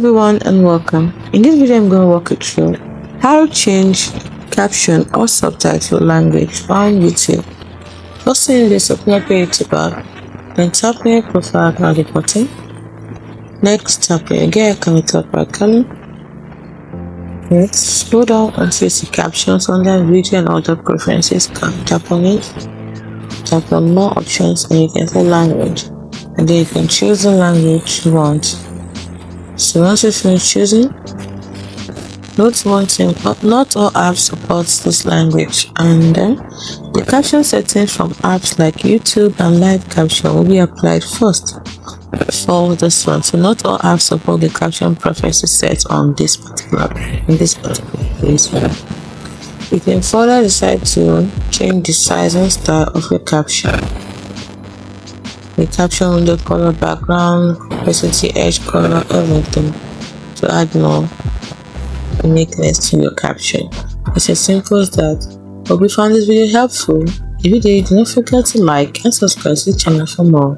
everyone and welcome. In this video I'm going to walk you through how to change caption or subtitle language on YouTube. First thing is open up your YouTube app, then tap on your profile now the button. Next tap on your gear icon in the top right corner. Next scroll down until you see captions under video and other preferences. Tap on it, tap on more options and you can say language, and then you can choose the language you want. So once you finish choosing, note one thing, not all apps support this language, and then the caption settings from apps like YouTube and live caption will be applied first for this one. So not all apps support the caption preferences set on this particular place. You can further decide to change the size and style of your caption. The caption window color, background, opacity, edge color, everything to add more uniqueness to your caption. It's as simple as that. Hope you found this video helpful. If you did, don't forget to like and subscribe to the channel for more.